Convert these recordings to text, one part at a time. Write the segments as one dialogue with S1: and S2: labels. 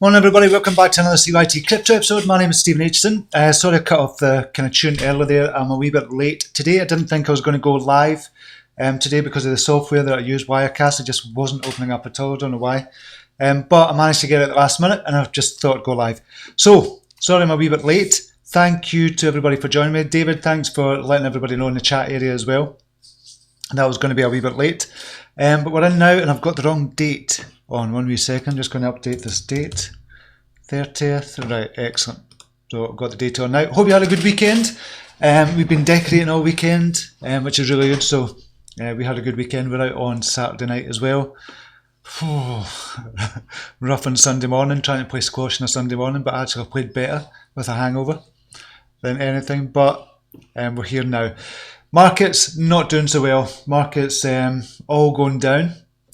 S1: Morning everybody, welcome back to another CYT-Crypto episode. My name is Stephen Aitchison. Sorry I cut off the kind of tune earlier there. I'm a wee bit late today. I didn't think I was going to go live today because of the software that I use, Wirecast. It just wasn't opening up at all, I don't know why. But I managed to get it at the last minute and I just thought I'd go live. So, sorry I'm a wee bit late. Thank you to everybody for joining me. David, thanks for letting everybody know in the chat area as well. That was going to be a wee bit late. But we're in now and I've got the wrong date on. 1 wee second, just going to update this date. 30th, right, excellent. So I've got the date on now. Hope you had a good weekend. We've been decorating all weekend, which is really good. So we had a good weekend. We're out on Saturday night as well. Rough on Sunday morning, trying to play squash on a Sunday morning, but actually I played better with a hangover than anything. But we're here now. Markets not doing so well. Markets all going down,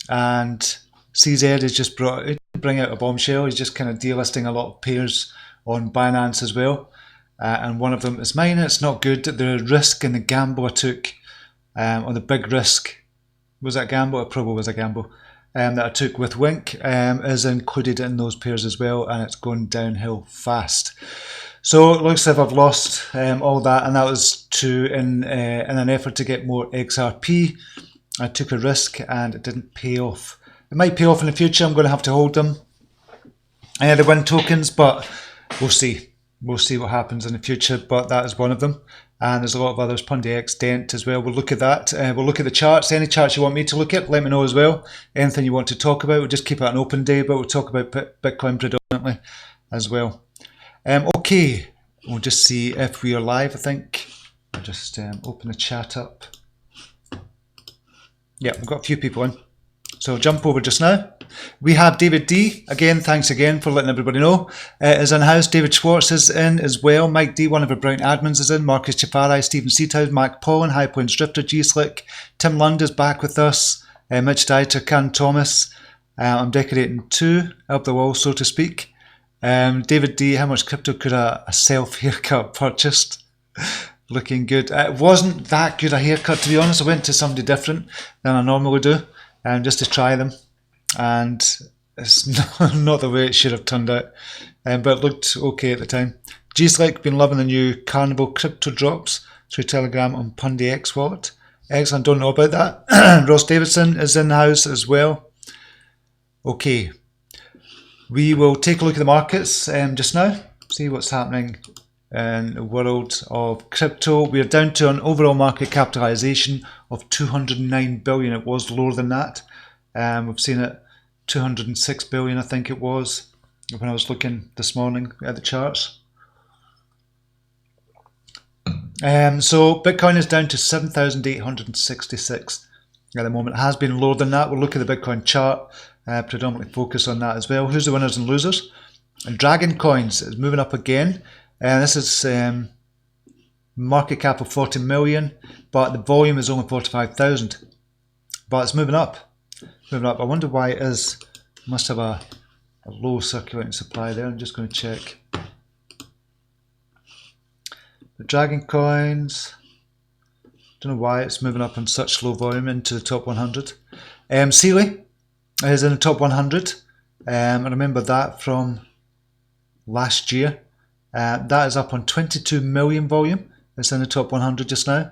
S1: and CZ has just bring out a bombshell. He's just kind of delisting a lot of pairs on Binance as well, and one of them is mine. It's not good. The risk and the gamble I took, or the big risk, was that gamble? It probably was a gamble that I took with Wink, is included in those pairs as well, and it's going downhill fast. So it looks like I've lost all that, and that was in an effort to get more XRP. I took a risk and it didn't pay off. It might pay off in the future. I'm going to have to hold them. The win tokens, but we'll see. We'll see what happens in the future, but that is one of them. And there's a lot of others, PundyX, Dent as well. We'll look at that. We'll look at the charts. Any charts you want me to look at, let me know as well. Anything you want to talk about, we'll just keep it an open day, but we'll talk about Bitcoin predominantly as well. Okay, we'll just see if we are live, I think. I'll just open the chat up. Yeah, we've got a few people in. So jump over just now. We have David D. Again, thanks again for letting everybody know. Is in house. David Schwartz is in as well. Mike D, one of our Brown admins, is in. Marcus Chafari, Stephen Seathouse, Mac Paulin, High Points Drifter, G Slick. Tim Lund is back with us. Mitch Dieter, Can Thomas. I'm decorating too, up the wall, so to speak. David D, how much crypto could a self-haircut purchased? Looking good. It wasn't that good a haircut, to be honest. I went to somebody different than I normally do, just to try them. And it's not the way it should have turned out. But it looked okay at the time. G-Slick, been loving the new Carnival crypto drops through Telegram on PundyX wallet. Excellent, don't know about that. Ross Davidson is in the house as well. Okay. We will take a look at the markets just now, see what's happening in the world of crypto. We are down to an overall market capitalization of 209 billion. It was lower than that. We've seen it 206 billion, I think it was, when I was looking this morning at the charts. So Bitcoin is down to 7,866 at the moment. It has been lower than that. We'll look at the Bitcoin chart. Predominantly focus on that as well. Who's the winners and losers? And Dragon Coins is moving up again. This is market cap of 40 million, but the volume is only 45,000. But it's moving up. Moving up. I wonder why it is. Must have a low circulating supply there. I'm just going to check. The Dragon Coins. Don't know why it's moving up on such low volume into the top 100. Sealy is in the top 100. I remember that from last year. That is up on 22 million volume. It's in the top 100 just now.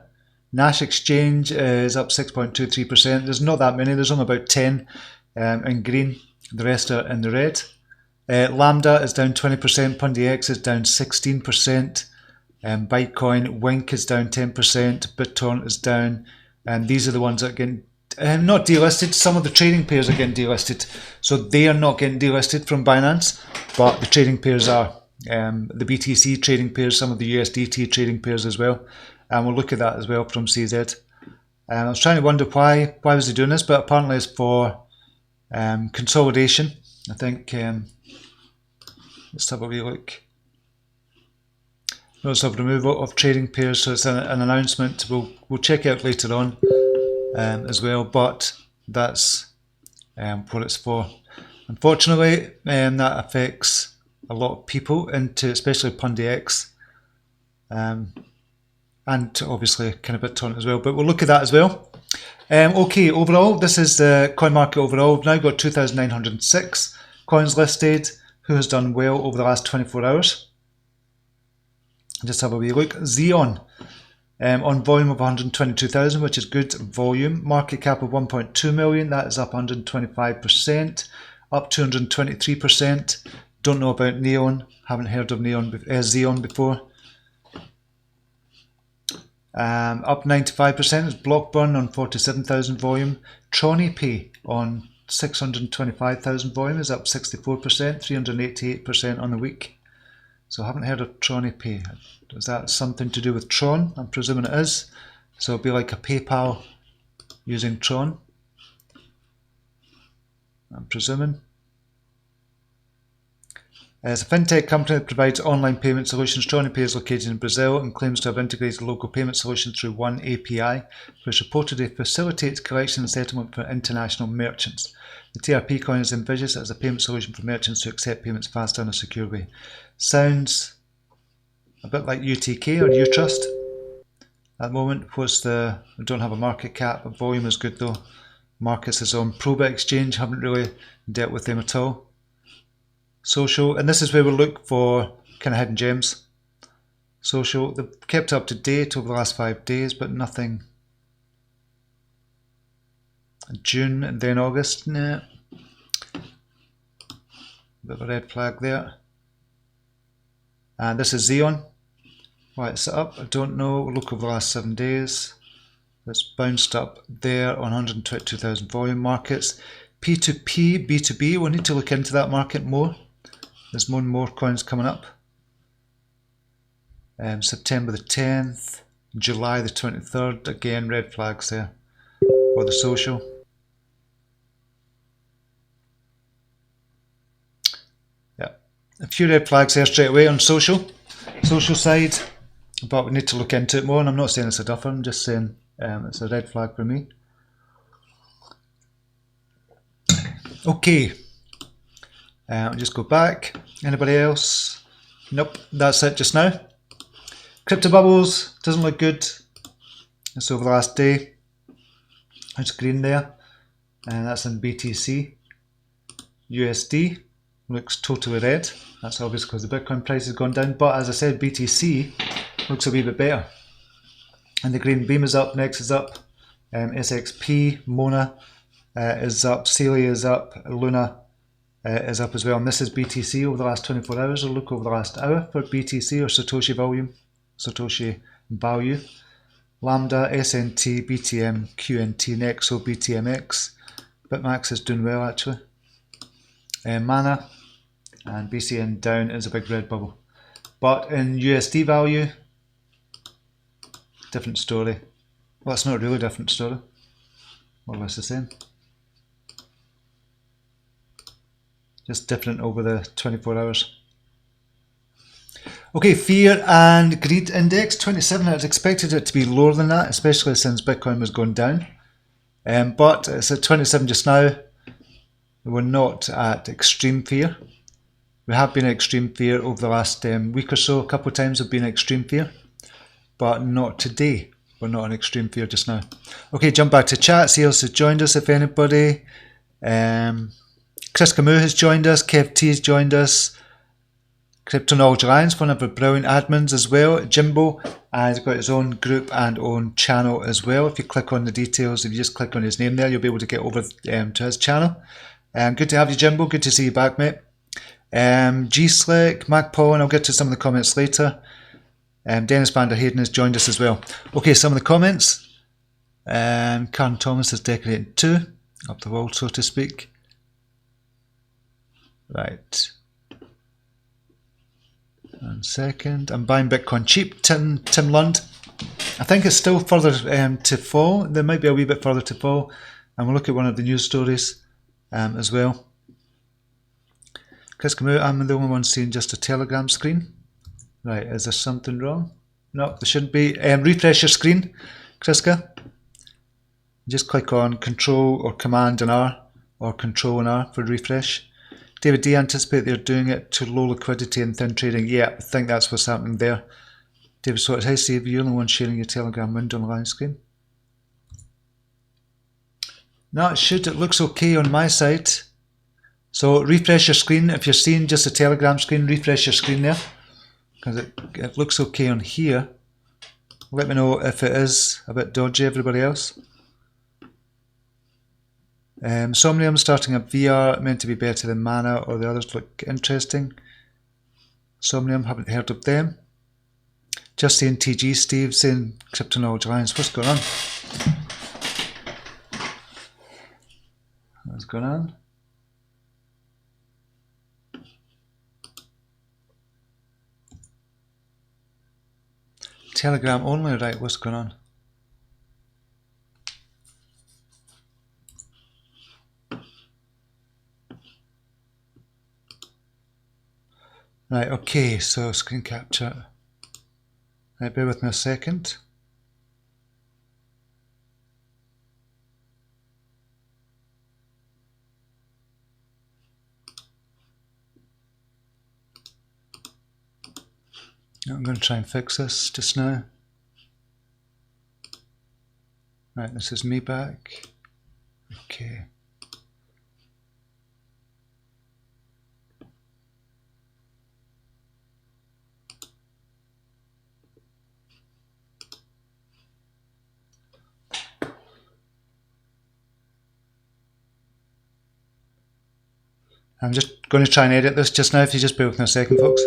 S1: Nash Exchange is up 6.23%. There's not that many. There's only about 10 in green. The rest are in the red. Lambda is down 20%. PundyX is down 16%. Bitcoin, Wink is down 10%. BitTorrent is down. And these are the ones that are getting not delisted. Some of the trading pairs are getting delisted, so they are not getting delisted from Binance, but the trading pairs are. The BTC trading pairs, some of the USDT trading pairs as well, and we'll look at that as well from CZ. I was trying to wonder why was he doing this, but apparently it's for consolidation. I think let's have a wee look. Notice of removal of trading pairs, so it's an announcement. We'll check out later on. As well, but that's what it's for. Unfortunately, that affects a lot of people, especially PundyX, and obviously kind of BitTorrent as well. But we'll look at that as well. Okay, overall, this is the coin market overall. We've now got 2,906 coins listed. who has done well over the last 24 hours. Just have a wee look. Xeon on volume of 122,000, which is good volume. Market cap of 1.2 million, that is up 125%, up 223%. Don't know about Neon, haven't heard of Xeon before. Up 95% is Blockburn on 47,000 volume. TroniPay on 625,000 volume is up 64%, 388% on the week. So I haven't heard of TroniPay. Is that something to do with Tron? I'm presuming it is. So it'll be like a PayPal using Tron, I'm presuming. As a fintech company that provides online payment solutions, TroniPay is located in Brazil and claims to have integrated local payment solutions through one API, which reportedly facilitates collection and settlement for international merchants. The TRP coin is envisaged as a payment solution for merchants to accept payments faster in a secure way. Sounds a bit like UTK or Utrust at the moment. I don't have a market cap, but volume is good though. Markets is on Probit Exchange, haven't really dealt with them at all. Social, and this is where we look for kind of hidden gems. Social, they've kept up to date over the last 5 days, but nothing. June and then August, nah. Bit of a red flag there. And this is Xeon. Why it's up, I don't know. We'll look over the last 7 days. It's bounced up there on 122,000 volume. Markets. P2P, B2B, we'll need to look into that market more. There's more and more coins coming up. September the 10th, July the 23rd, again red flags there for the social. Yeah, a few red flags there straight away on social side, but we need to look into it more, and I'm not saying it's a duffer, I'm just saying it's a red flag for me. Okay. I'll just go back. Anybody else? Nope, that's it just now. Crypto bubbles, doesn't look good. It's over the last day. It's green there. And that's in BTC. USD looks totally red. That's obvious because the Bitcoin price has gone down. But as I said, BTC looks a wee bit better. And the green beam is up, Nex is up. SXP, Mona is up, Celia is up, Luna is up as well, and this is BTC over the last 24 hours. We'll look over the last hour for BTC or Satoshi volume, Satoshi value. Lambda, SNT, BTM, QNT, Nexo, BTMX. Bitmax is doing well actually. Mana and BCN down is a big red bubble. But in USD value, different story. Well, it's not a really different story. More or less the same. Just different over the 24 hours. Okay, fear and greed index 27. I was expected it to be lower than that, especially since Bitcoin was going down. But it's at 27 just now. We're not at extreme fear. We have been at extreme fear over the last week or so. A couple of times have been at extreme fear, but not today. We're not in extreme fear just now. Okay, jump back to chat. See who else has joined us, if anybody. Chris Camus has joined us, Kev T has joined us, Crypto Knowledge Alliance, one of our brilliant admins as well, Jimbo, and he's got his own group and own channel as well. If you click on the details, if you just click on his name there, you'll be able to get over to his channel. Good to have you, Jimbo, good to see you back, mate. G-Slick, Mac Paul, and I'll get to some of the comments later. Dennis Bander Hayden has joined us as well. Okay, some of the comments. Karen Thomas is decorating too, up the wall, so to speak. Right. 1 second. I'm buying Bitcoin cheap. Tim Lund. I think it's still further to fall. There might be a wee bit further to fall. And we'll look at one of the news stories as well. Chris Camus, I'm the only one seeing just a Telegram screen. Right, is there something wrong? No, there shouldn't be. Refresh your screen, Kriska. Just click on Control or Command and R or Control and R for refresh. David D, anticipate they're doing it to low liquidity and thin trading. Yeah, I think that's what's happening there. David Swart, hi Steve, you're the only one sharing your Telegram window on the line screen. No, it should. It looks okay on my side. So refresh your screen. If you're seeing just a Telegram screen, refresh your screen there, because it looks okay on here. Let me know if it is a bit dodgy, everybody else. Somnium starting up VR, meant to be better than Mana, or the others look interesting. Somnium, haven't heard of them. Just seeing TG Steve saying Crypto Knowledge Alliance. What's going on? What's going on? Telegram only, right? What's going on? Right, okay, so screen capture. Right, bear with me a second. I'm going to try and fix this just now. Right, this is me back. Okay. I'm just going to try and edit this just now, if you just bear with me a second, folks.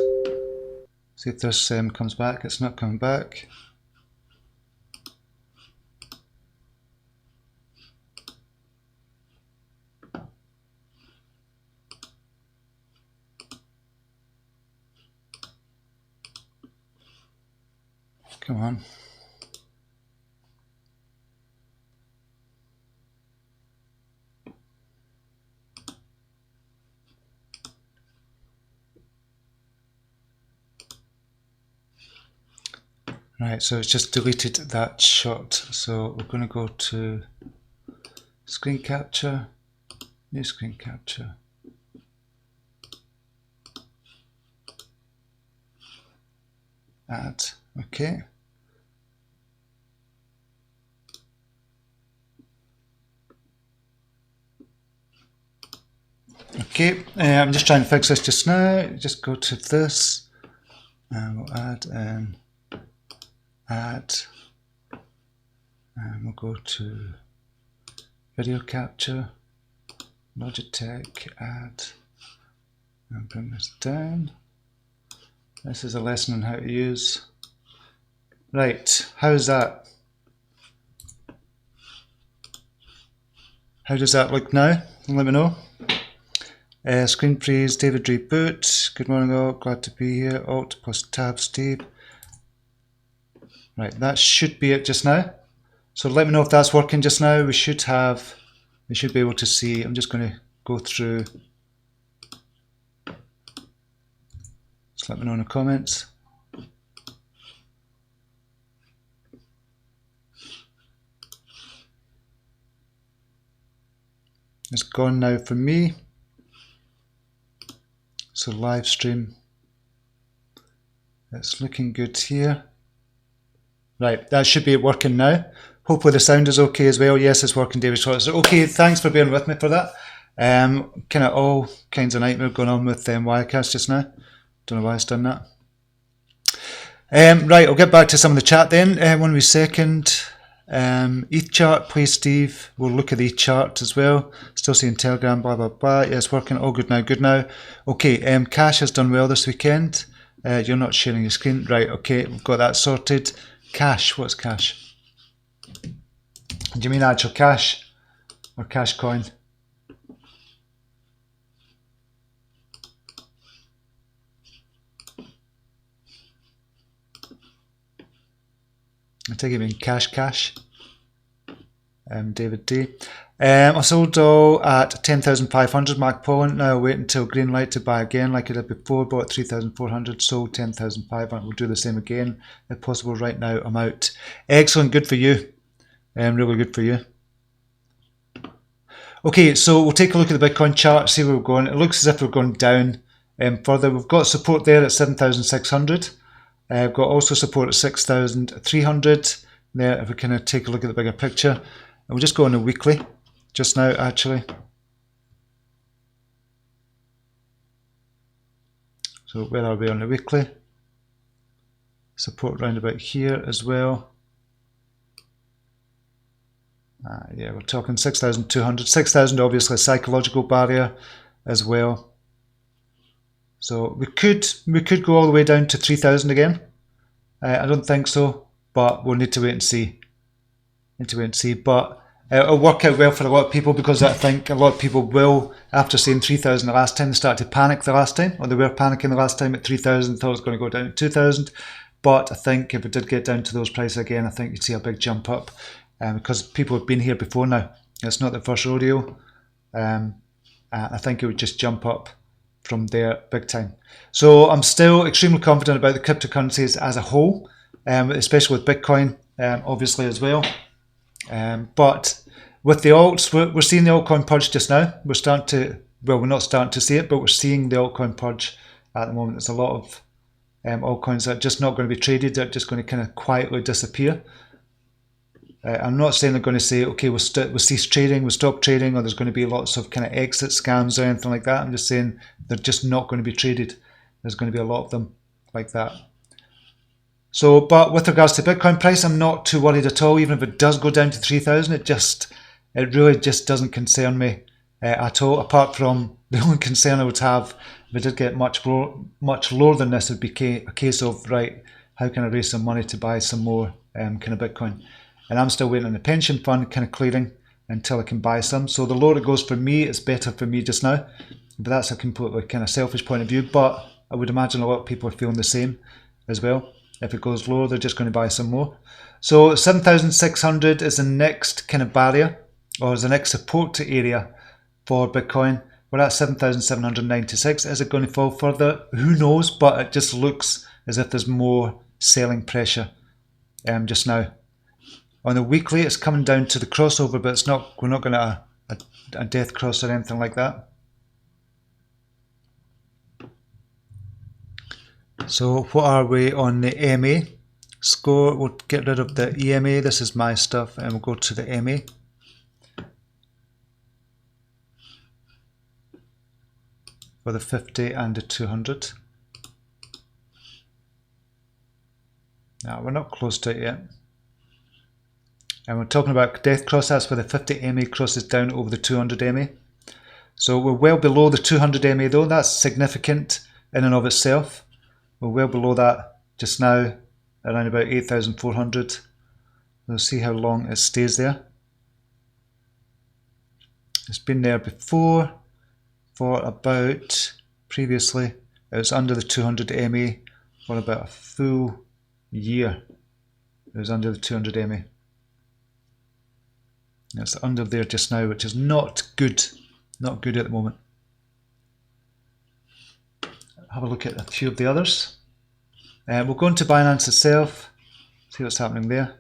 S1: See if this comes back. It's not coming back. Come on. Right, so it's just deleted that shot. So we're going to go to screen capture, new screen capture. Add, okay. Okay, I'm just trying to fix this just now. Just go to this, and we'll add and we'll go to video capture, Logitech, add, and bring this down. This is a lesson on how to use. Right, how's that? How does that look now? Let me know. Screen freeze, David Reboot. Good morning all, glad to be here. Alt plus tab, Steve. Right, that should be it just now. So let me know if that's working just now. We should be able to see. I'm just going to go through. Just let me know in the comments. It's gone now for me. So live stream. It's looking good here. Right, that should be working now. Hopefully the sound is okay as well. Yes, it's working, David Schwartz. So, okay, thanks for being with me for that. Kind of all kinds of nightmare going on with Wirecast just now. Don't know why it's done that. Right, I'll get back to some of the chat then. 1 wee second. ETH chart, please, Steve. We'll look at the ETH chart as well. Still seeing Telegram, blah, blah, blah. Yeah, it's working. All good now, good now. Okay, Cash has done well this weekend. You're not sharing your screen. Right, okay, we've got that sorted. Cash, what's Cash? Do you mean actual cash or cash coin? I take it mean cash. David D. I sold all at 10,500 Mac Pollen. Now I'll wait until green light to buy again like I did before. Bought 3,400, sold 10,500. We'll do the same again if possible. Right now I'm out. Excellent, good for you. Really good for you. Okay, so we'll take a look at the Bitcoin chart, see where we're going. It looks as if we're going down further. We've got support there at 7,600. We've got also support at 6,300. There, if we kind of take a look at the bigger picture. And we'll just go on a weekly just now, actually. So where are we on the weekly? Support round about here as well. Yeah, we're talking 6,200. 6,000 obviously a psychological barrier as well. So we could go all the way down to 3,000 again. I don't think so, but we'll need to wait and see. But it'll work out well for a lot of people, because I think a lot of people will, after seeing 3,000 the last time, they started to panic the last time, or they were panicking the last time at 3,000, thought it was going to go down to 2,000. But I think if it did get down to those prices again, I think you'd see a big jump up, because people have been here before now. It's not the first rodeo. I think it would just jump up from there big time. So I'm still extremely confident about the cryptocurrencies as a whole, especially with Bitcoin, obviously as well. But with the alts, we're seeing the altcoin purge just now. We're starting to, well, we're not starting to see it, but we're seeing the altcoin purge at the moment. There's a lot of altcoins that are just not going to be traded. They're just going to kind of quietly disappear. I'm not saying they're going to say, okay, we'll cease trading, we'll stop trading, or there's going to be lots of kind of exit scams or anything like that. I'm just saying they're just not going to be traded. There's going to be a lot of them like that. So, but with regards to Bitcoin price, I'm not too worried at all. Even if it does go down to 3,000, it really just doesn't concern me at all. Apart from the only concern I would have if it did get much lower than this, would be a case of, right, how can I raise some money to buy some more kind of Bitcoin? And I'm still waiting on the pension fund kind of clearing until I can buy some. So the lower it goes for me, it's better for me just now. But that's a completely kind of selfish point of view. But I would imagine a lot of people are feeling the same as well. If it goes lower, they're just going to buy some more. So 7,600 is the next kind of barrier, or is the next support area for Bitcoin. We're at 7,796. Is it going to fall further? Who knows? But it just looks as if there's more selling pressure just now. On the weekly, it's coming down to the crossover, but it's not. We're not going to a death cross or anything like that. So what are we on the MA score? We'll get rid of the EMA. This is my stuff, and we'll go to the MA. For the 50 and the 200. Now we're not close to it yet. And we're talking about death cross. That's where the 50 MA crosses down over the 200 MA. So we're well below the 200 MA though. That's significant in and of itself. We're well below that just now, around about 8,400. We'll see how long it stays there. It's been there before for about, previously, it was under the 200 MA for about a full year. It was under the 200 MA. It's under there just now, which is not good. Not good at the moment. Have a look at a few of the others. We'll go into Binance itself, see what's happening there.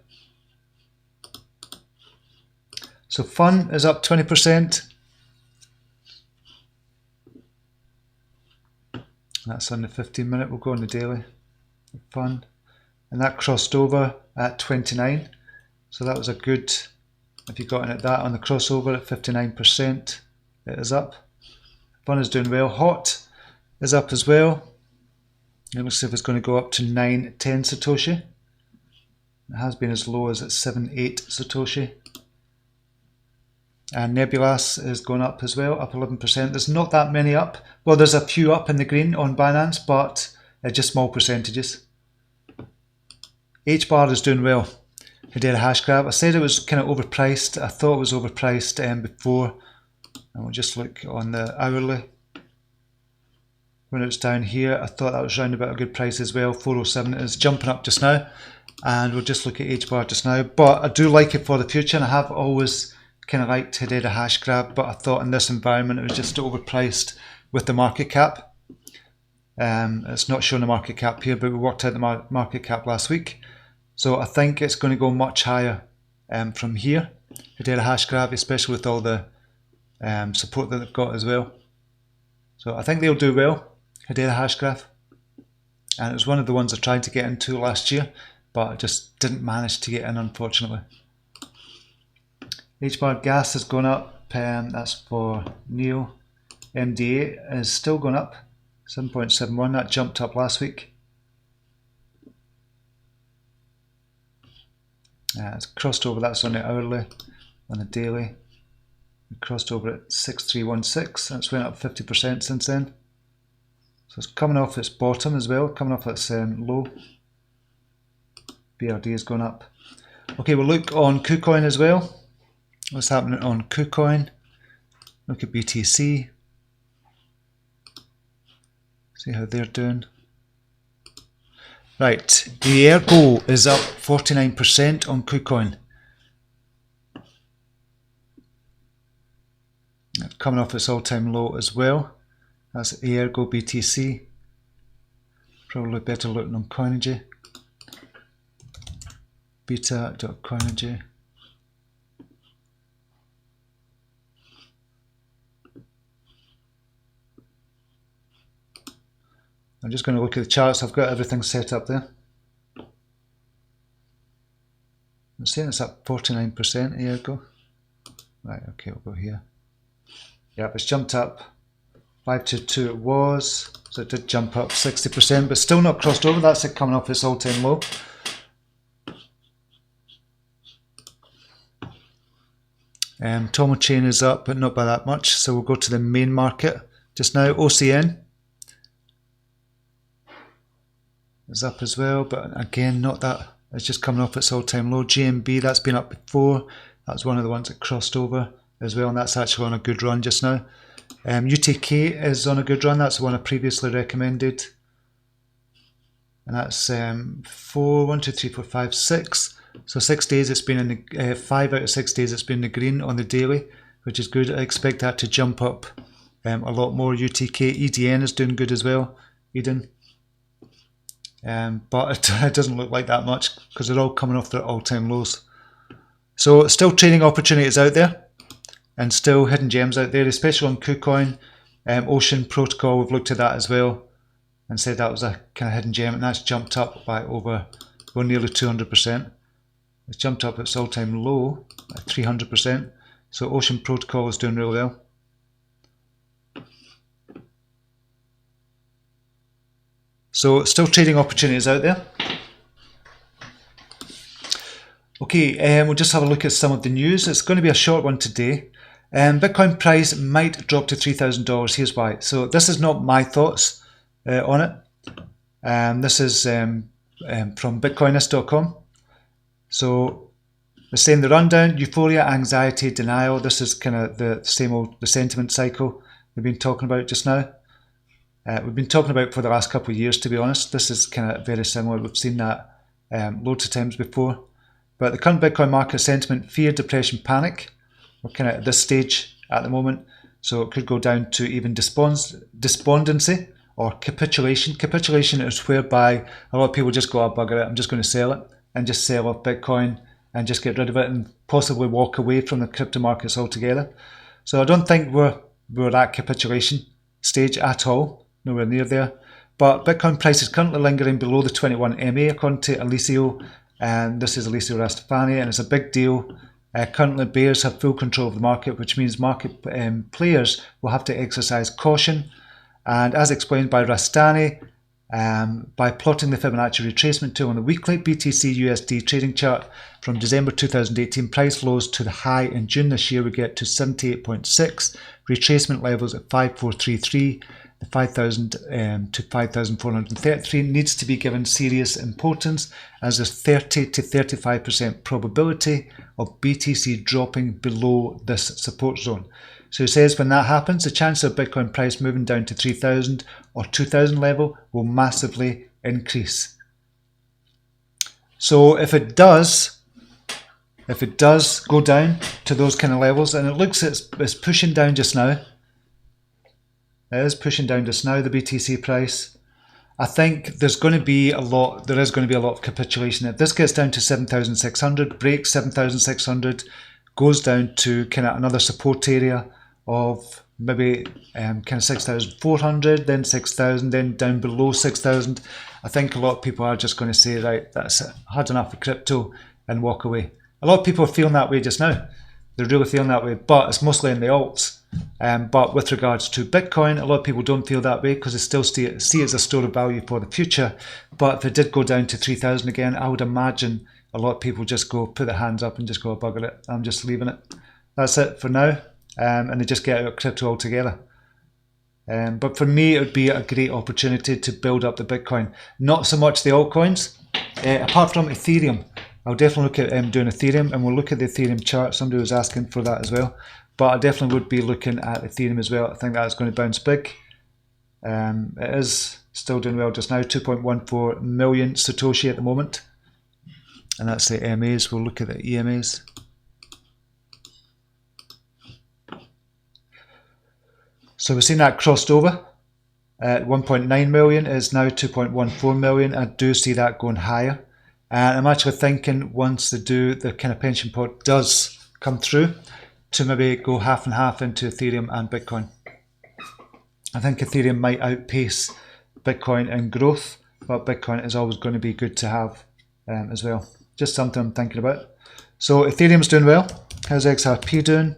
S1: So Fun is up 20%. That's on the 15-minute. We'll go on the daily. Fun. And that crossed over at 29. So that was a good, if you got in at that on the crossover at 59%, it is up. Fun is doing well. Hot is up as well. It looks as if it's going to go up to 9.10 Satoshi. It has been as low as at 7.8 Satoshi. And Nebulas is going up as well, up 11%. There's not that many up. Well, there's a few up in the green on Binance, but just small percentages. HBAR is doing well. Hedera Hashgraph. I said it was kind of overpriced. I thought it was overpriced before. And we'll just look on the hourly. When it was down here, I thought that was around about a good price as well. 407 is jumping up just now. And we'll just look at HBAR just now. But I do like it for the future, and I have always kind of liked Hedera Hashgraph, but I thought in this environment it was just overpriced with the market cap. It's not showing the market cap here, but we worked out the market cap last week. So I think it's going to go much higher from here. Hedera Hashgraph, especially with all the support that they've got as well. So I think they'll do well. Hedera Hashgraph, and it was one of the ones I tried to get into last year, but I just didn't manage to get in, unfortunately. HBAR gas has gone up, that's for NEO. MDA is still going up, 7.71, that jumped up last week. It's crossed over, that's on the hourly, on the daily. It crossed over at 6316, that's went up 50% since then. So it's coming off its bottom as well, coming off its low. BRD is going up. Okay, we'll look on KuCoin as well. What's happening on KuCoin? Look at BTC. See how they're doing. Right, the Ergo is up 49% on KuCoin. Coming off its all-time low as well. That's Ergo BTC. Probably better looking on Coinigy. Beta.coinigy. I'm just going to look at the charts. I've got everything set up there. I'm saying it's up 49% Ergo. Right, okay, we'll go here. Yep, it's jumped up 522 it was, so it did jump up 60%, but still not crossed over. That's it coming off its all-time low. Tomo Chain is up, but not by that much, so we'll go to the main market just now. OCN is up as well, but again, not that. It's just coming off its all-time low. GMB, that's been up before. That's one of the ones that crossed over as well, and that's actually on a good run just now. UTK is on a good run. That's the one I previously recommended, and that's 1, 2, 3, 4, 5, 6. So 6 days it's been in the 5 out of 6 days it's been in the green on the daily, which is good. I expect that to jump up a lot more. UTK, EDN is doing good as well. Eden. But it doesn't look like that much because they're all coming off their all-time lows. So still trading opportunities out there and still hidden gems out there, especially on KuCoin. Ocean Protocol, we've looked at that as well and said that was a kind of hidden gem, and that's jumped up by over nearly 200%. It's jumped up its all-time low at 300%. So Ocean Protocol is doing really well. So still trading opportunities out there. Okay, we'll just have a look at some of the news. It's going to be a short one today. Bitcoin price might drop to $3,000. Here's why. So this is not my thoughts on it. This is from bitcoinist.com. So they're saying the rundown: euphoria, anxiety, denial. This is kind of the same old sentiment cycle we've been talking about just now. We've been talking about for the last couple of years, to be honest. This is kind of very similar. We've seen that loads of times before. But the current Bitcoin market sentiment: fear, depression, panic. We're kind of at this stage at the moment. So it could go down to even despondency or capitulation. Capitulation is whereby a lot of people just go, oh, bugger it, I'm just going to sell it, and just sell off Bitcoin and just get rid of it and possibly walk away from the crypto markets altogether. So I don't think we're at capitulation stage at all, nowhere near there. But Bitcoin price is currently lingering below the 21 MA according to Alessio, and this is Alessio Rastafani, and it's a big deal. Currently bears have full control of the market, which means market players will have to exercise caution. And as explained by Rastani, by plotting the Fibonacci retracement tool on the weekly BTC USD trading chart from December 2018 price lows to the high in June this year, we get to 78.6, retracement levels at 5433, the 5,000 to 5,433 needs to be given serious importance, as there's 30 to 35% probability of BTC dropping below this support zone. So he says when that happens, the chance of Bitcoin price moving down to 3,000 or 2,000 level will massively increase. So if it does go down to those kind of levels, and it looks it's pushing down just now. It is pushing down just now, the BTC price. I think there is going to be a lot of capitulation. If this gets down to 7,600, breaks 7,600, goes down to kind of another support area of maybe kind of 6,400, then 6,000, then down below 6,000. I think a lot of people are just going to say, right, that's it, had enough of crypto, and walk away. A lot of people are feeling that way just now. They're really feeling that way, but it's mostly in the alts. But with regards to Bitcoin, a lot of people don't feel that way because they still see it as a store of value for the future. But if it did go down to 3,000 again, I would imagine a lot of people just go put their hands up and just go, bugger it, I'm just leaving it. That's it for now. And they just get out of crypto altogether. But for me, it would be a great opportunity to build up the Bitcoin. Not so much the altcoins, apart from Ethereum. I'll definitely look at doing Ethereum, and we'll look at the Ethereum chart. Somebody was asking for that as well. But I definitely would be looking at Ethereum as well. I think that's going to bounce big. It is still doing well just now, 2.14 million Satoshi at the moment. And that's the MAs. We'll look at the EMAs. So we've seen that crossed over at 1.9 million, is now 2.14 million. I do see that going higher. And I'm actually thinking once they do, the kind of pension pot does come through, to maybe go half and half into Ethereum and Bitcoin. I think Ethereum might outpace Bitcoin in growth, but Bitcoin is always going to be good to have as well. Just something I'm thinking about. So Ethereum's doing well. How's XRP doing?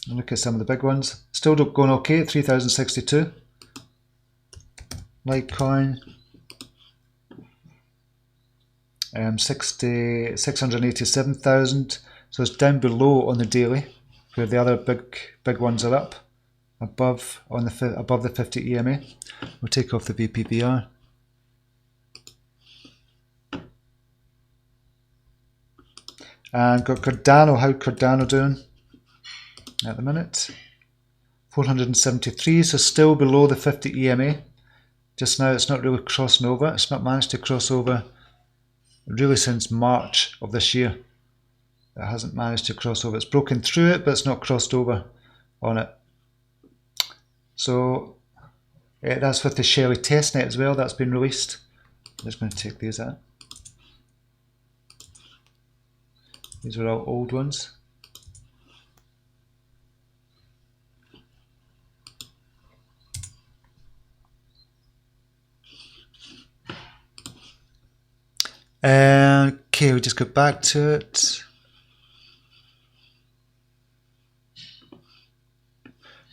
S1: Look at some of the big ones. Still going okay at 3,062. Litecoin, 687,000. So it's down below on the daily, where the other big ones are up, above the 50 EMA. We'll take off the VPVR. And got Cardano. How Cardano doing at the minute? 473, so still below the 50 EMA. Just now it's not really crossing over. It's not managed to cross over really since March of this year. It hasn't managed to cross over. It's broken through it, but it's not crossed over on it. So that's with the Shelly testnet as well. That's been released. I'm just going to take these out. These are all old ones. Okay, we just go back to it.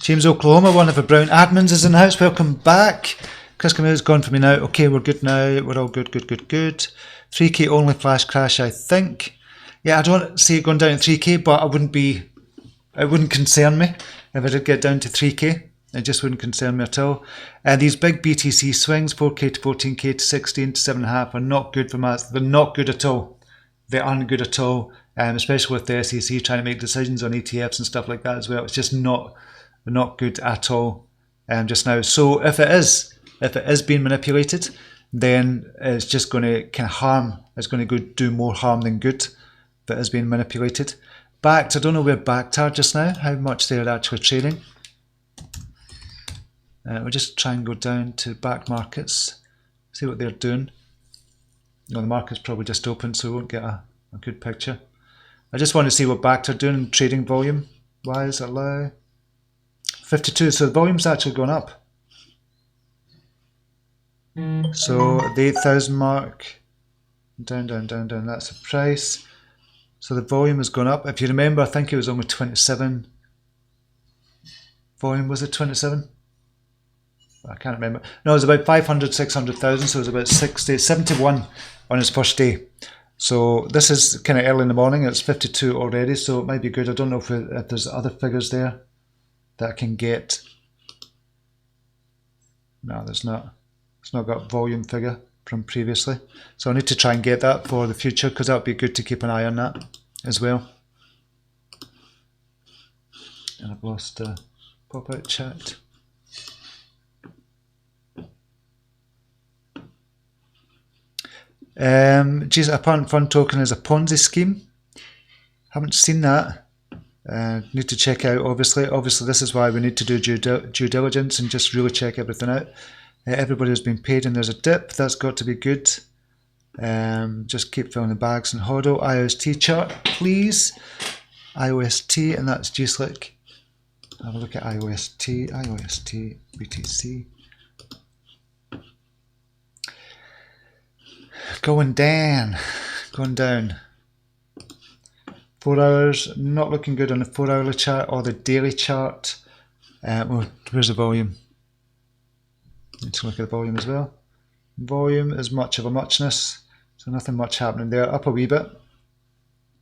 S1: James Oklahoma, one of the Brown admins, is in the house. Welcome back. Chris Camille's gone for me now. Okay, we're good now. We're all good. 3K only flash crash, I think. Yeah, I don't see it going down to 3K, but it wouldn't concern me if it did get down to 3K. It just wouldn't concern me at all. These big BTC swings, 4K to 14K to 16 to 7.5, are not good for maths. They're not good at all. They aren't good at all, especially with the SEC trying to make decisions on ETFs and stuff like that as well. It's just not good at all just now. So if it is being manipulated, then it's just going to kind of harm. It's going to go do more harm than good if it is being manipulated. Backed, I don't know where backed are just now, how much they're actually trading. We'll just try and go down to back markets, see what they're doing. The market's probably just open, so we won't get a good picture. I just want to see what backed are doing trading volume wise. Allow 52, so the volume's actually gone up. So the 8,000 mark, down, that's the price. So the volume has gone up. If you remember, I think it was only 27. Volume, was it 27? I can't remember. No, it was about 500, 600,000, so it was about 71 on its first day. So this is kind of early in the morning. It's 52 already, so it might be good. I don't know if there's other figures there that I can get. No, there's not. It's not got volume figure from previously. So I need to try and get that for the future, because that would be good to keep an eye on that as well. And I've lost the pop-out chat. Geez, apparent fund token is a Ponzi scheme. Haven't seen that. Need to check out, obviously. Obviously, this is why we need to do due diligence and just really check everything out. Everybody has been paid and there's a dip. That's got to be good. Just keep filling the bags and Howdoo. IOST chart, please. IOST, and that's GSlick. Have a look at IOST, BTC. Going down. 4 hours, not looking good on the 4 hourly chart or the daily chart. Well, where's the volume? Need to look at the volume as well. Volume is much of a muchness, so nothing much happening there. Up a wee bit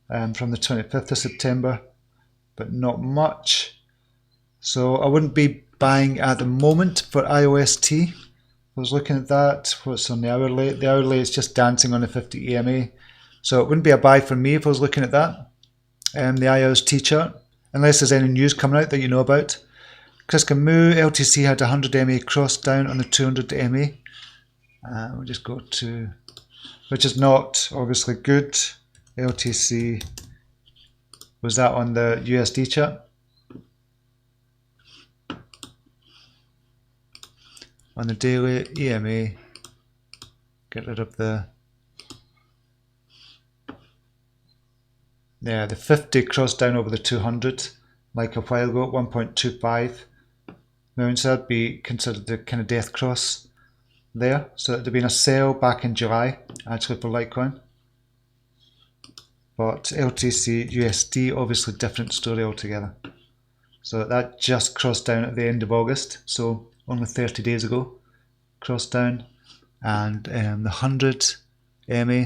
S1: from the 25th of September, but not much. So I wouldn't be buying at the moment for IOST. I was looking at that. What's on the hourly? The hourly is just dancing on the 50 EMA. So it wouldn't be a buy for me if I was looking at that. The IOST chart, unless there's any news coming out that you know about. Chris Camus, LTC had 100 MA crossed down on the 200 MA. We'll just go to, which is not obviously good. LTC, was that on the USD chart? On the daily EMA, get rid of the, yeah, the 50 crossed down over the 200 like a while ago at 1.25 million, so that'd be considered the kind of death cross there. So it'd have been a sell back in July actually for Litecoin, but LTC USD obviously different story altogether. So that just crossed down at the end of August, so only 30 days ago crossed down. And the 100 MA,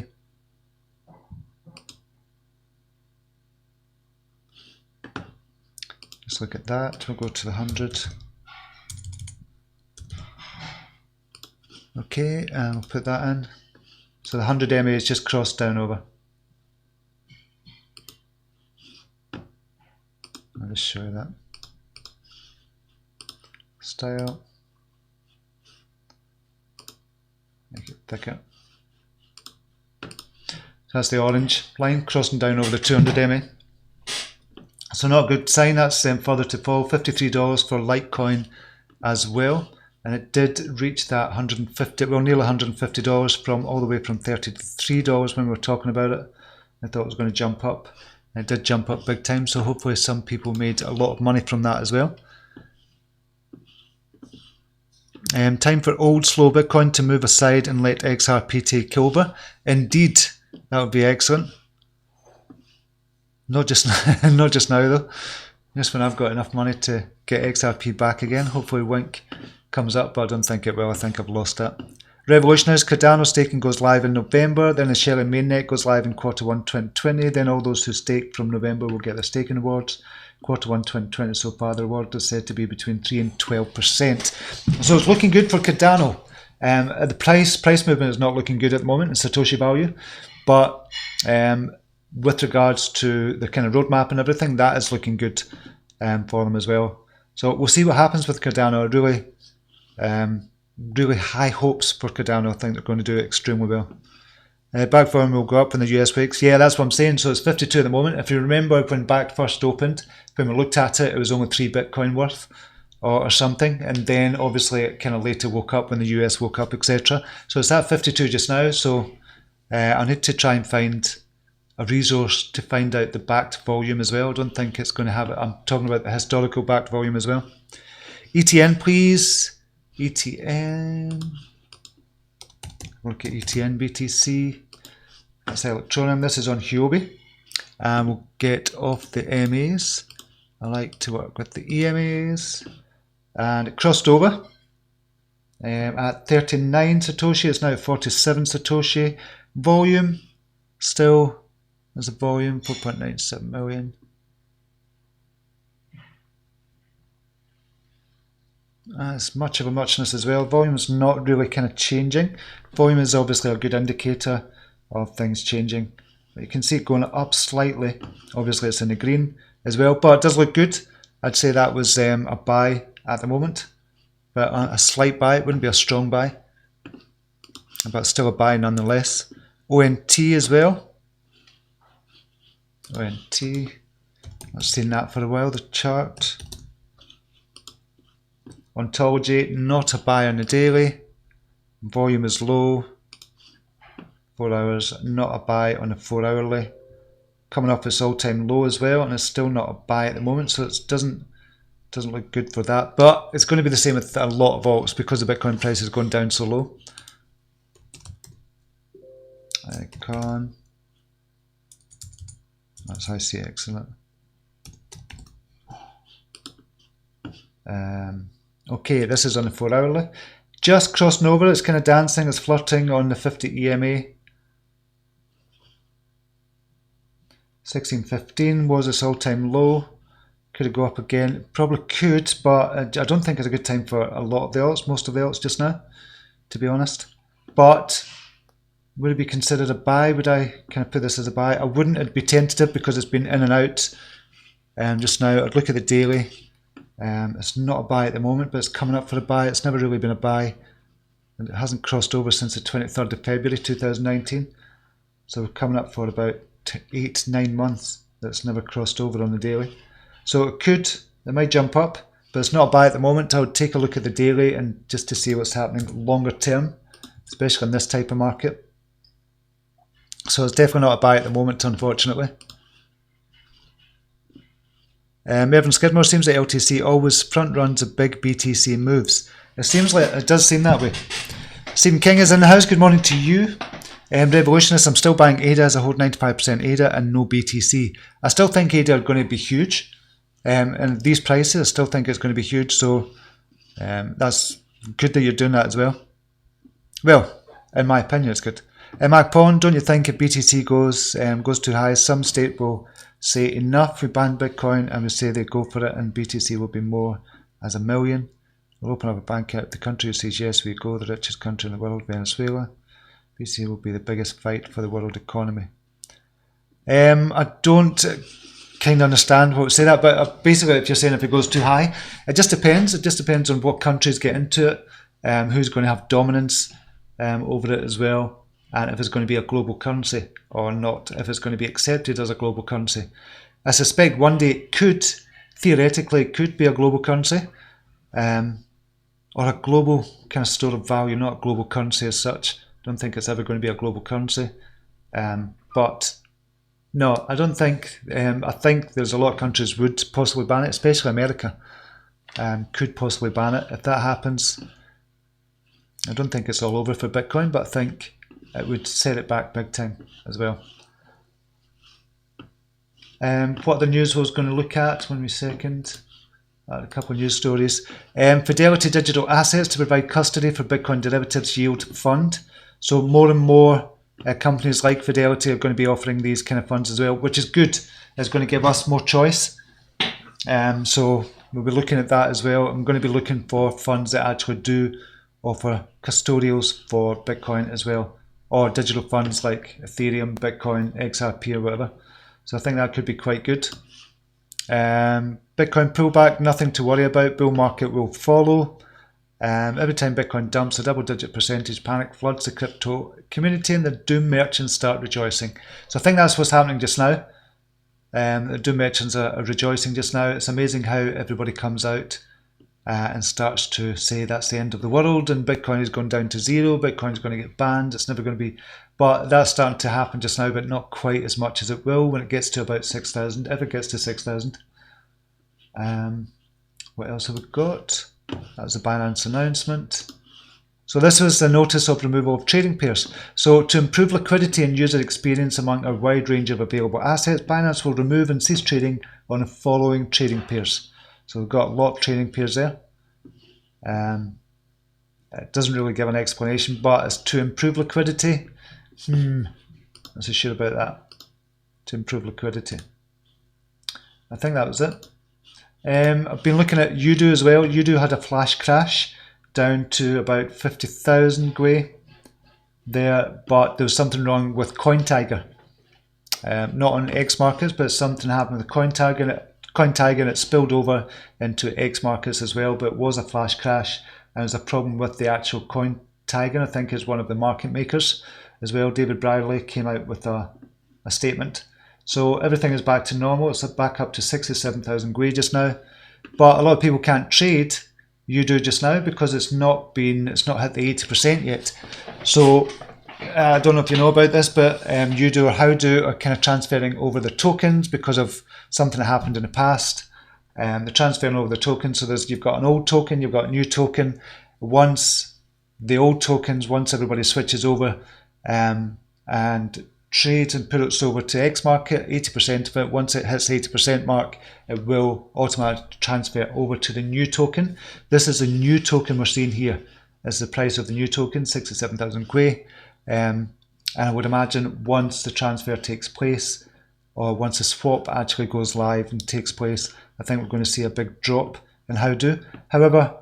S1: let's look at that. We'll go to the 100. Okay, and we'll put that in. So the 100 MA is just crossed down over. I'll just show you that. Style. Make it thicker. So that's the orange line crossing down over the 200 MA. So not a good sign. That's further to fall. $53 for Litecoin as well. And it did reach that 150, well, nearly $150 from all the way from $33 when we were talking about it. I thought it was going to jump up. And it did jump up big time. So hopefully some people made a lot of money from that as well. Time for old slow Bitcoin to move aside and let XRP take over. Indeed, that would be excellent. Not just not just now though. Just when I've got enough money to get XRP back again. Hopefully Wink comes up, but I don't think it will. I think I've lost it. Revolutionaries, Cardano staking goes live in November. Then the Shell and Mainnet goes live in Q1 2020. Then all those who stake from November will get their staking awards. Q1 2020 so far, the reward is said to be between 3 and 12%. So it's looking good for Cardano. The price movement is not looking good at the moment in Satoshi value, but with regards to the kind of roadmap and everything, that is looking good for them as well. So we'll see what happens with Cardano. Really high hopes for Cardano. I think they're going to do extremely well. Back volume will go up in the US weeks. Yeah, that's what I'm saying. So it's 52 at the moment. If you remember when Back first opened, when we looked at it, it was only 3 Bitcoin worth or something. And then obviously it kind of later woke up when the US woke up, etc. So it's at 52 just now. So I need to try and find a resource to find out the backed volume as well. I don't think it's going to have it. I'm talking about the historical backed volume as well. ETN, please. ETN. Look at ETN BTC. That's Electroneum. This is on Huobi. And we'll get off the MAs. I like to work with the EMAs. And it crossed over at 39 Satoshi. It's now at 47 Satoshi. Volume still, there's a volume 4.97 million. It's much of a muchness as well. Volume is not really kind of changing. Volume is obviously a good indicator of things changing. But you can see it going up slightly. Obviously it's in the green as well, but it does look good. I'd say that was a buy at the moment, but a slight buy. It wouldn't be a strong buy, but still a buy nonetheless. ONT as well. ONT, I've seen that for a while, the chart. Ontology, not a buy on the daily. Volume is low. 4 hours, not a buy on the 4 hourly. Coming off its all-time low as well, and it's still not a buy at the moment, so it doesn't look good for that. But it's going to be the same with a lot of alts because the Bitcoin price has gone down so low. Icon. That's ICX, isn't it? Okay, this is on the 4 hourly. Just crossing over, it's kind of dancing, it's flirting on the 50 EMA. 16.15 was its all-time low. Could it go up again? Probably could, but I don't think it's a good time for a lot of the alts, most of the alts just now, to be honest. But would it be considered a buy? Would I kind of put this as a buy? I wouldn't. It'd be tentative because it's been in and out just now. I'd look at the daily. It's not a buy at the moment, but it's coming up for a buy. It's never really been a buy. And it hasn't crossed over since the 23rd of February 2019. So we're coming up for about 8-9 months that's never crossed over on the daily. So it might jump up, but it's not a buy at the moment. I would take a look at the daily and just to see what's happening longer term, especially in this type of market. So it's definitely not a buy at the moment, unfortunately. Mervyn Skidmore seems like LTC always front runs a big BTC moves. It does seem that way. Stephen King is in the house. Good morning to you. Revolutionist, I'm still buying ADA as I hold 95% ADA and no BTC. I still think ADA are going to be huge. And these prices, I still think it's going to be huge. So that's good that you're doing that as well. Well, in my opinion, it's good. Mark Pond, don't you think if BTC goes too high, some state will say enough, we ban Bitcoin, and we say they go for it, and BTC will be more as $1 million. We'll open up a bank out of the country who says yes, we go, the richest country in the world, Venezuela. BTC will be the biggest fight for the world economy. I don't kind of understand what would say that, but basically if you're saying if it goes too high, it just depends. It just depends on what countries get into it, who's going to have dominance over it as well, and if it's going to be a global currency or not, if it's going to be accepted as a global currency. I suspect one day it could, theoretically, it could be a global currency, or a global kind of store of value, not a global currency as such. I don't think it's ever going to be a global currency. But no, I don't think, I think there's a lot of countries would possibly ban it, especially America, could possibly ban it. If that happens, I don't think it's all over for Bitcoin, but I think it would set it back big time as well. What the news was going to look at, 1 second. A couple of news stories. Fidelity Digital Assets to provide custody for Bitcoin derivatives yield fund. So more and more companies like Fidelity are going to be offering these kind of funds as well, which is good. It's going to give us more choice. So we'll be looking at that as well. I'm going to be looking for funds that actually do offer custodials for Bitcoin as well, or digital funds like Ethereum, Bitcoin, XRP or whatever. So I think that could be quite good. Bitcoin pullback, nothing to worry about. Bull market will follow. Every time Bitcoin dumps, a double-digit percentage panic floods the crypto community and the Doom merchants start rejoicing. So I think that's what's happening just now. The Doom merchants are rejoicing just now. It's amazing how everybody comes out and starts to say that's the end of the world and Bitcoin is going down to zero, Bitcoin's going to get banned, it's never going to be... But that's starting to happen just now, but not quite as much as it will when it gets to about 6,000, if it gets to 6,000. What else have we got? That was the Binance announcement. So this was the notice of removal of trading pairs. So to improve liquidity and user experience among a wide range of available assets, Binance will remove and cease trading on the following trading pairs. So we've got a lot of trading pairs there. It doesn't really give an explanation, but it's to improve liquidity. I'm not so sure about that. To improve liquidity. I think that was it. I've been looking at Howdoo as well. Howdoo had a flash crash down to about 50,000 GWI there, but there was something wrong with CoinTiger. Not on X markets, but something happened with CoinTiger and it spilled over into X markets as well, but it was a flash crash and there's a problem with the actual CoinTiger. I think is one of the market makers as well. David Brierley came out with a statement. So everything is back to normal. It's back up to 67,000 GWI just now, but a lot of people can't trade Howdoo just now because it's not hit the 80% yet. So I don't know if you know about this, but Howdoo are kind of transferring over the tokens because of something that happened in the past. They're transferring over the tokens. So you've got an old token, you've got a new token. Once everybody switches over, and trades and puts over to X market, 80% of it. Once it hits the 80% mark, it will automatically transfer over to the new token. This is a new token we're seeing here. As the price of the new token, 67,000 Gwei. And I would imagine once the transfer takes place, or once the swap actually goes live and takes place, I think we're going to see a big drop in Howdoo. However,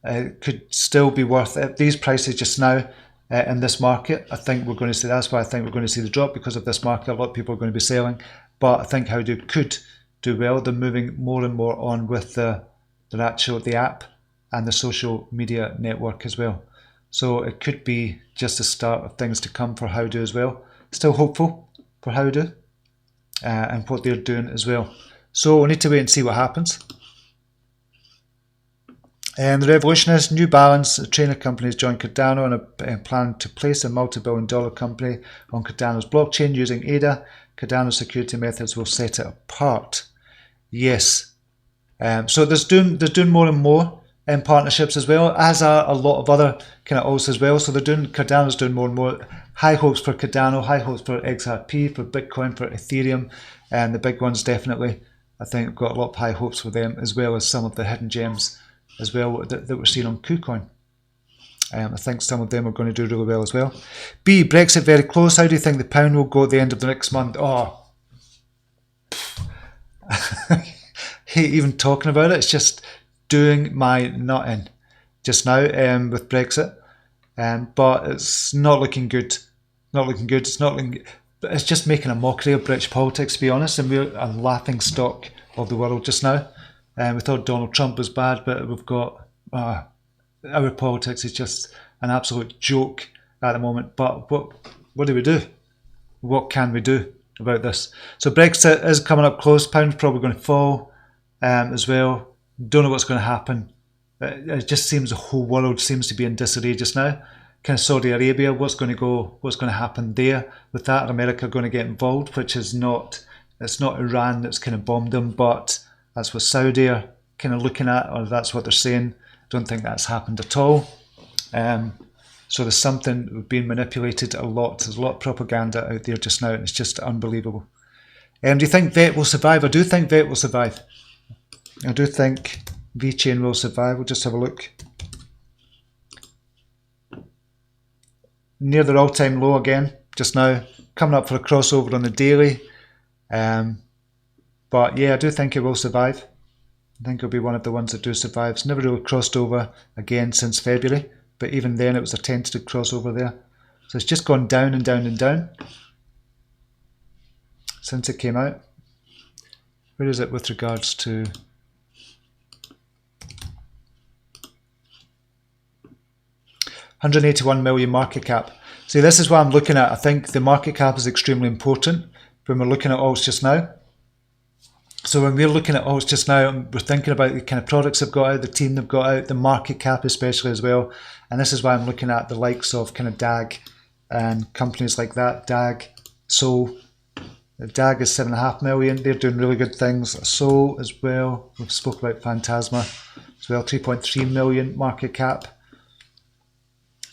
S1: it could still be worth it. These prices just now in this market, I think we're going to see, that's why I think we're going to see the drop, because of this market. A lot of people are going to be selling, but I think Howdoo could do well. They're moving more and more on with the app and the social media network as well. So it could be just the start of things to come for Howdoo as well. Still hopeful for Howdoo and what they're doing as well. So we'll need to wait and see what happens. And the revolution is New Balance, a trainer company, has joined Cardano and a plan to place a multi-billion-dollar company on Cardano's blockchain using ADA. Cardano's security methods will set it apart. Yes. So there's doing more and more partnerships as well, as are a lot of other kind of alts as well. So Cardano's doing more and more. High hopes for Cardano, high hopes for XRP, for Bitcoin, for Ethereum, and the big ones definitely. I think we've got a lot of high hopes for them, as well as some of the hidden gems as well that we're seeing on KuCoin. I think some of them are going to do really well as well. B, Brexit very close. How do you think the pound will go at the end of the next month? Oh, hate even talking about it. It's just doing my nut in just now with Brexit. But it's not looking good. Not looking good. It's not looking. It's just making a mockery of British politics, to be honest, and we're a laughing stock of the world just now. We thought Donald Trump was bad, but we've got our politics is just an absolute joke at the moment. But what do we do? What can we do about this? So Brexit is coming up close. Pound's probably going to fall as well. Don't know what's going to happen. It just seems the whole world seems to be in disarray just now. Kind of Saudi Arabia, what's going to happen there with that? Are America going to get involved? Which is not, it's not Iran that's kind of bombed them, but that's what Saudi are kind of looking at, or that's what they're saying. Don't think that's happened at all. So there's something being manipulated a lot. There's a lot of propaganda out there just now, and it's just unbelievable. Do you think VET will survive? I do think VET will survive. I do think VeChain will survive. We'll just have a look. Near their all-time low again, just now. Coming up for a crossover on the daily. But yeah, I do think it will survive. I think it'll be one of the ones that do survive. It's never really crossed over again since February, but even then it was a tentative crossover there. So it's just gone down and down and down since it came out. Where is it with regards to... $181 million market cap. See, this is what I'm looking at. I think the market cap is extremely important when we're looking at alts just now. So when we're looking at alts just now, we're thinking about the kind of products they've got out, the team they've got out, the market cap especially as well. And this is why I'm looking at the likes of kind of DAG and companies like that. DAG, Sol. DAG is 7.5 million. They're doing really good things. Sol as well. We've spoke about Phantasma as well. 3.3 million market cap.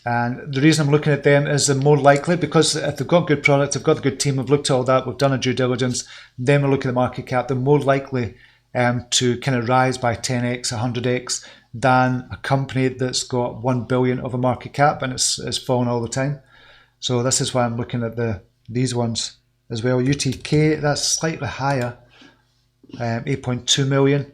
S1: And the reason I'm looking at them is they're more likely, because if they've got good products, they've got a good team, we've looked at all that, we've done a due diligence, then we're looking at the market cap, they're more likely to kind of rise by 10x, 100x than a company that's got 1 billion of a market cap and it's fallen all the time. So this is why I'm looking at these ones as well. UTK, that's slightly higher, 8.2 million.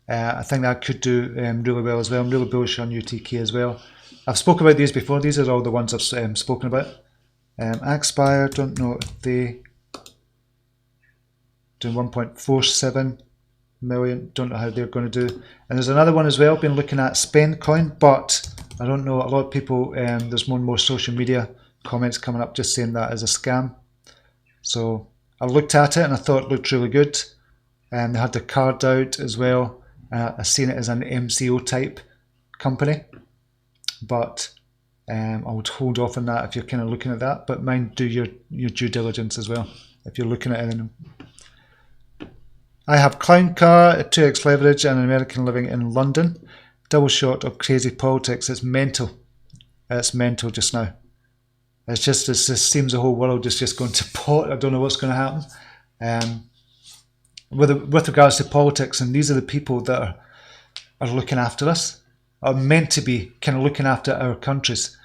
S1: I think that could do really well as well. I'm really bullish on UTK as well. I've spoken about these before. These are all the ones I've spoken about. Axpire, don't know if they doing 1.47 million. Don't know how they're going to do. And there's another one as well. Been looking at SpendCoin, but I don't know. A lot of people. There's more and more social media comments coming up just saying that is a scam. So I looked at it and I thought it looked really good. And they had the card out as well. I've seen it as an MCO type company. But I would hold off on that if you're kind of looking at that. But mind, do your due diligence as well if you're looking at anything. I have Clown Car, a 2x leverage, and an American living in London. Double shot of crazy politics. It's mental. It's mental just now. It just seems the whole world is just going to pot. I don't know what's going to happen. With regards to politics, and these are the people that are looking after us, are meant to be kind of looking after our countries.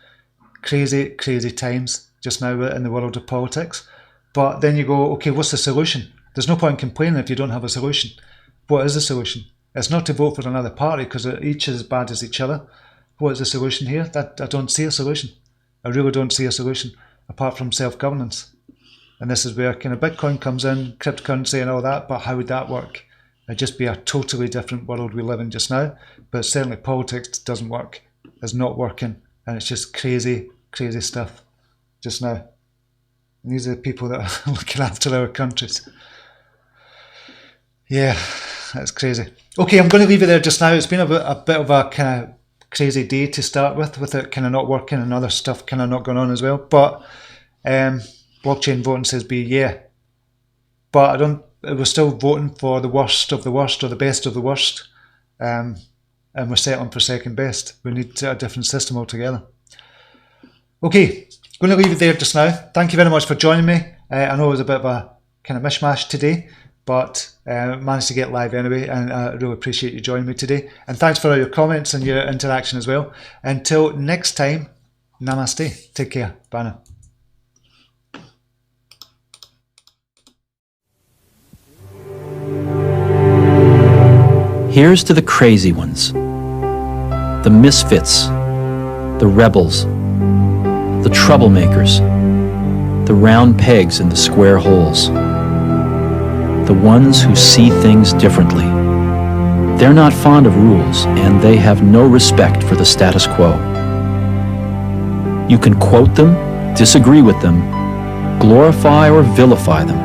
S1: Crazy times just now in the world of politics. But then you go, okay, what's the solution? There's no point in complaining if you don't have a solution. What is the solution? It's not to vote for another party because each is as bad as each other. What is the solution here? I don't see a solution. I really don't see a solution apart from self-governance. And this is where kind of Bitcoin comes in, cryptocurrency and all that, but how would that work? It'd just be a totally different world we live in just now. But certainly politics doesn't work. It's not working. And it's just crazy stuff just now. And these are the people that are looking after our countries. Yeah, that's crazy. Okay, I'm going to leave it there just now. It's been a bit of a kind of crazy day to start with it kind of not working and other stuff kind of not going on as well. But blockchain voting says B, yeah. But we're still voting for the worst of the worst or the best of the worst. And we're settling for second best. We need a different system altogether. Okay, going to leave it there just now. Thank you very much for joining me. I know it was a bit of a kind of mishmash today, but managed to get live anyway, and I really appreciate you joining me today. And thanks for all your comments and your interaction as well. Until next time, namaste. Take care. Bye now.
S2: Here's to the crazy ones, the misfits, the rebels, the troublemakers, the round pegs in the square holes, the ones who see things differently. They're not fond of rules, and they have no respect for the status quo. You can quote them, disagree with them, glorify or vilify them.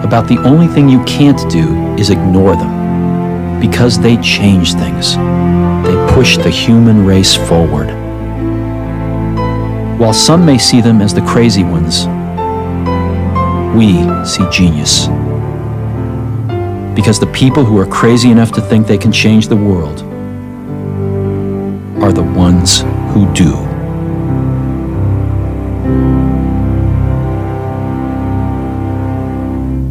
S2: About the only thing you can't do is ignore them. Because they change things. They push the human race forward. While some may see them as the crazy ones, we see genius. Because the people who are crazy enough to think they can change the world are the ones who do.